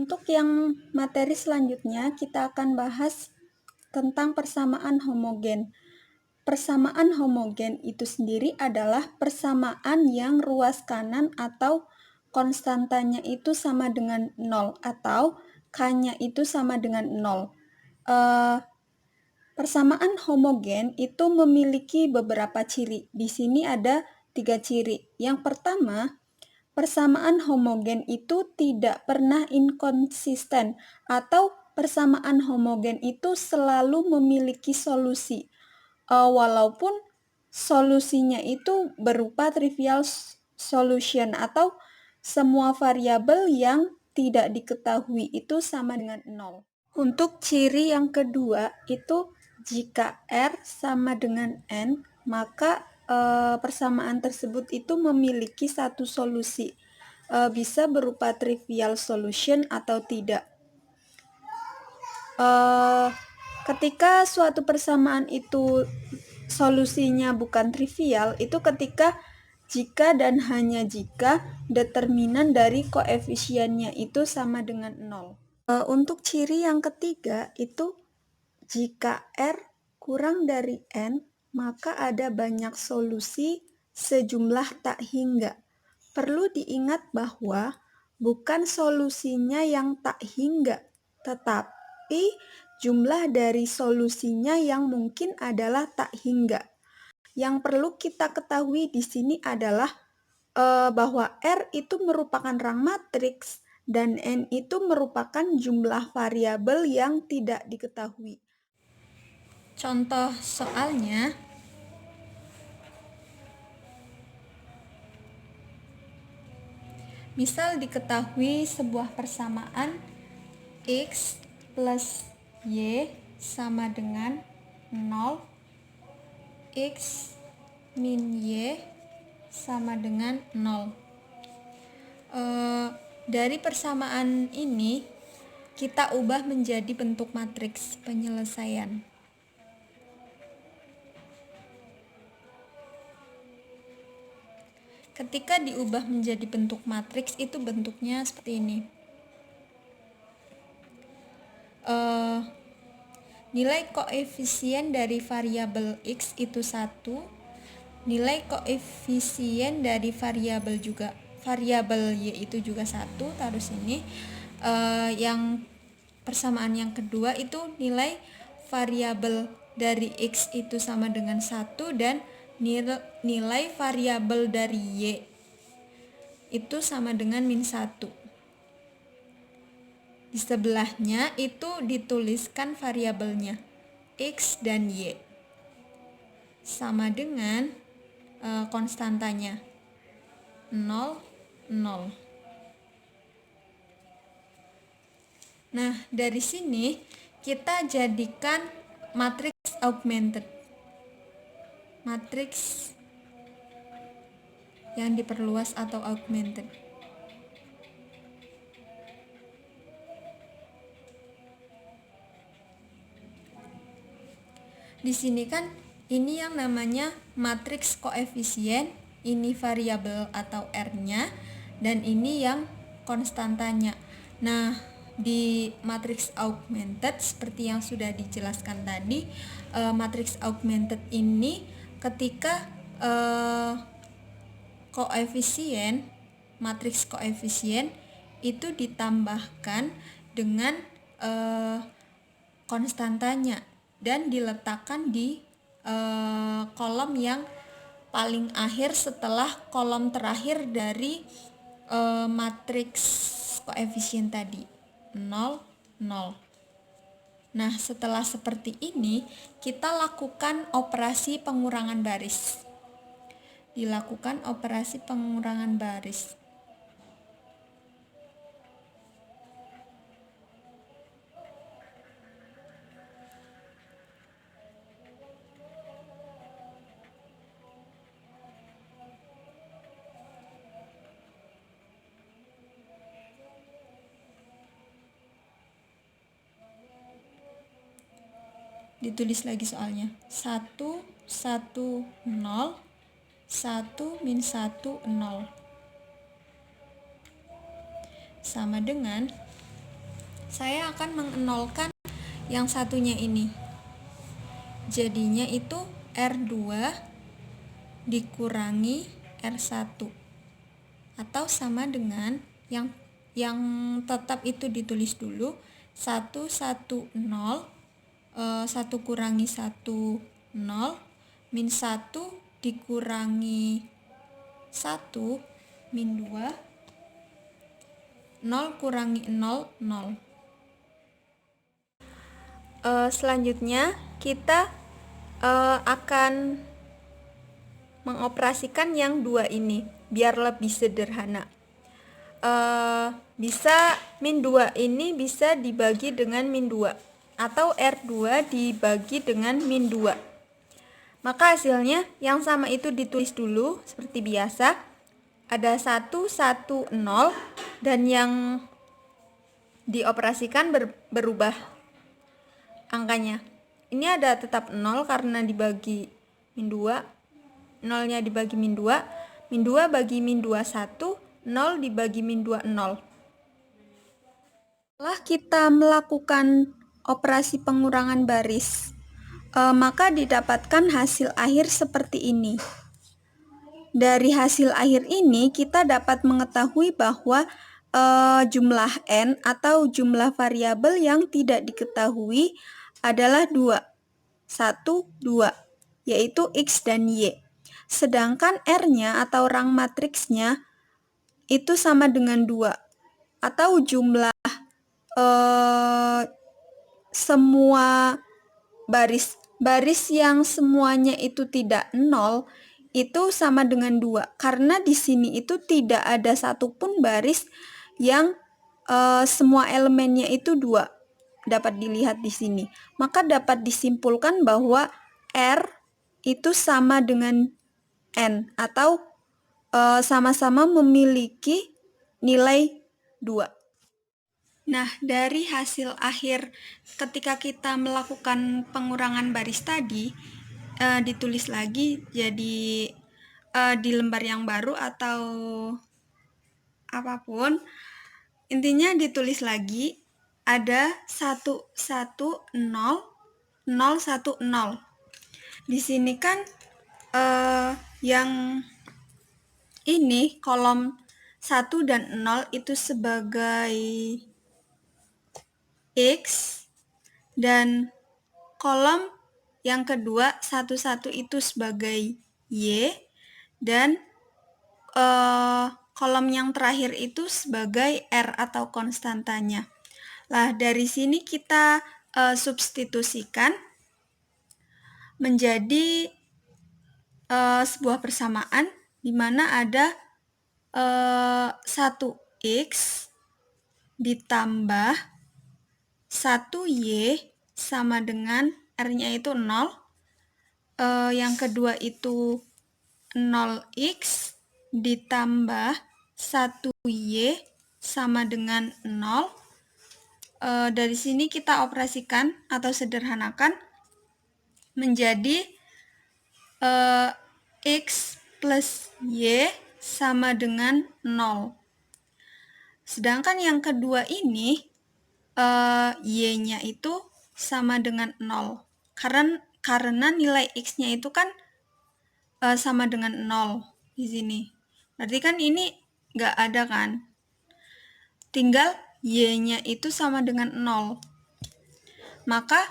Untuk yang materi selanjutnya, kita akan bahas tentang persamaan homogen. Persamaan homogen itu sendiri adalah persamaan yang ruas kanan atau konstantanya itu sama dengan 0 atau K-nya itu sama dengan 0. Persamaan homogen itu memiliki beberapa ciri. Di sini ada 3 ciri. Yang pertama, persamaan homogen itu tidak pernah inkonsisten atau persamaan homogen itu selalu memiliki solusi. Walaupun solusinya itu berupa trivial solution atau semua variabel yang tidak diketahui itu sama dengan 0. Untuk ciri yang kedua itu jika R sama dengan N, maka persamaan tersebut itu memiliki satu solusi. Bisa berupa trivial solution atau tidak. Ketika suatu persamaan itu solusinya bukan trivial, itu ketika jika dan hanya jika determinan dari koefisiennya itu sama dengan 0. Untuk ciri yang ketiga itu jika R kurang dari N, maka ada banyak solusi sejumlah tak hingga. Perlu diingat bahwa bukan solusinya yang tak hingga, tetapi jumlah dari solusinya yang mungkin adalah tak hingga. Yang perlu kita ketahui di sini adalah bahwa R itu merupakan rang matriks dan N itu merupakan jumlah variabel yang tidak diketahui. Contoh soalnya, misal diketahui sebuah persamaan X plus Y sama dengan 0, X min Y sama dengan 0. Dari persamaan ini, kita ubah menjadi bentuk matriks penyelesaian. Ketika diubah menjadi bentuk matriks, itu bentuknya seperti ini. Nilai koefisien dari variabel X itu 1, nilai koefisien dari variabel Y itu juga 1, taruh sini. Yang persamaan yang kedua itu nilai variabel dari X itu sama dengan 1 dan nilai variabel dari Y itu sama dengan min 1. Di sebelahnya itu dituliskan variabelnya X dan Y sama dengan konstantanya 0, 0. Nah, dari sini kita jadikan matriks augmented. Matriks yang diperluas atau augmented. Di sini kan ini yang namanya matriks koefisien, ini variabel atau R-nya, dan ini yang konstantanya. Nah, di matriks augmented seperti yang sudah dijelaskan tadi, matriks augmented ini ketika matriks koefisien itu ditambahkan dengan konstantanya dan diletakkan di kolom yang paling akhir setelah kolom terakhir dari matriks koefisien tadi 0, 0. Nah, setelah seperti ini kita lakukan operasi pengurangan baris. Dilakukan operasi pengurangan baris. Ditulis lagi soalnya 1, 1, 0, 1 min 1, 0 sama dengan saya akan mengenolkan yang satunya ini. Jadinya itu R2 dikurangi R1 atau sama dengan yang tetap itu ditulis dulu 1 1 0 1 kurangi 1 0 min 1 dikurangi 1 min 2 0 kurangi 0 0. Selanjutnya kita akan mengoperasikan yang 2 ini biar lebih sederhana. Bisa min 2 ini bisa dibagi dengan min 2 atau R2 dibagi dengan min 2. Maka hasilnya yang sama itu ditulis dulu seperti biasa. Ada 1, 1, 0 dan yang dioperasikan berubah angkanya. Ini ada tetap 0 karena dibagi min 2. 0-nya dibagi min 2. Min 2 bagi min 2 1. 0 dibagi min 2 0. Setelah kita melakukan operasi pengurangan baris, maka didapatkan hasil akhir seperti ini. Dari hasil akhir ini kita dapat mengetahui bahwa jumlah n atau jumlah variabel yang tidak diketahui adalah 2, 1, 2, yaitu X dan Y. Sedangkan R-nya atau rang matriksnya itu sama dengan 2, atau jumlah semua baris yang semuanya itu tidak 0 itu sama dengan 2, karena di sini itu tidak ada satupun baris yang semua elemennya itu 2, dapat dilihat di sini. Maka dapat disimpulkan bahwa R itu sama dengan N atau sama-sama memiliki nilai 2. Nah, dari hasil akhir ketika kita melakukan pengurangan baris tadi, ditulis lagi jadi di lembar yang baru atau apapun, intinya ditulis lagi ada 1 1 0 0 1 0. Di sini kan yang ini kolom 1 dan 0 itu sebagai X, dan kolom yang kedua 1 1 itu sebagai Y, dan kolom yang terakhir itu sebagai R atau konstantanya. Nah, dari sini kita substitusikan menjadi sebuah persamaan di mana ada 1x ditambah 1y sama dengan R-nya itu 0. Yang kedua itu 0x ditambah 1y sama dengan 0. Dari sini kita operasikan atau sederhanakan menjadi x plus y sama dengan 0. Sedangkan yang kedua ini y-nya itu sama dengan 0. Karena nilai x-nya itu kan sama dengan 0 di sini. Berarti kan ini nggak ada kan? Tinggal y-nya itu sama dengan 0. Maka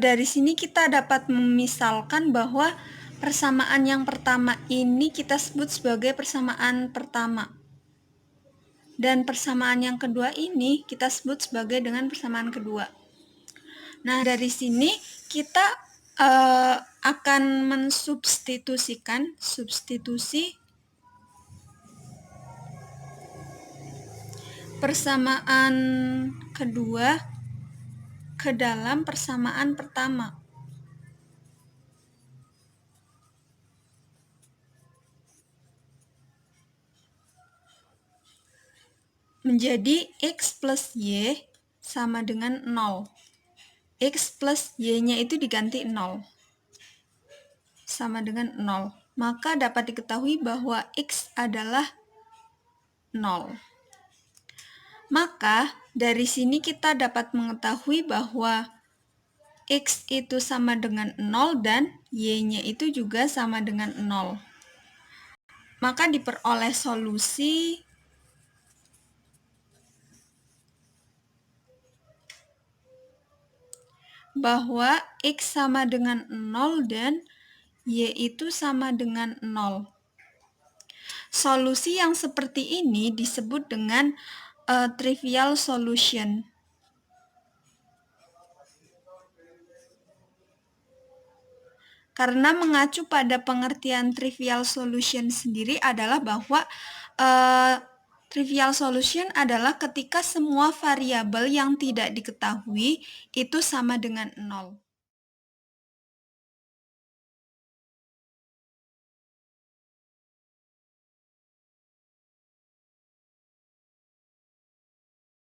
dari sini kita dapat memisalkan bahwa persamaan yang pertama ini kita sebut sebagai persamaan pertama. Dan persamaan yang kedua ini kita sebut sebagai dengan persamaan kedua. Nah, dari sini kita akan mensubstitusikan persamaan kedua ke dalam persamaan pertama. Menjadi x plus y sama dengan 0. X plus y-nya itu diganti 0. Sama dengan 0. Maka dapat diketahui bahwa x adalah 0. Maka, dari sini kita dapat mengetahui bahwa X itu sama dengan 0 dan Y-nya itu juga sama dengan 0. Maka diperoleh solusi bahwa X sama dengan 0 dan Y itu sama dengan 0. Solusi yang seperti ini disebut dengan trivial solution. Karena mengacu pada pengertian trivial solution sendiri adalah bahwa trivial solution adalah ketika semua variabel yang tidak diketahui itu sama dengan 0.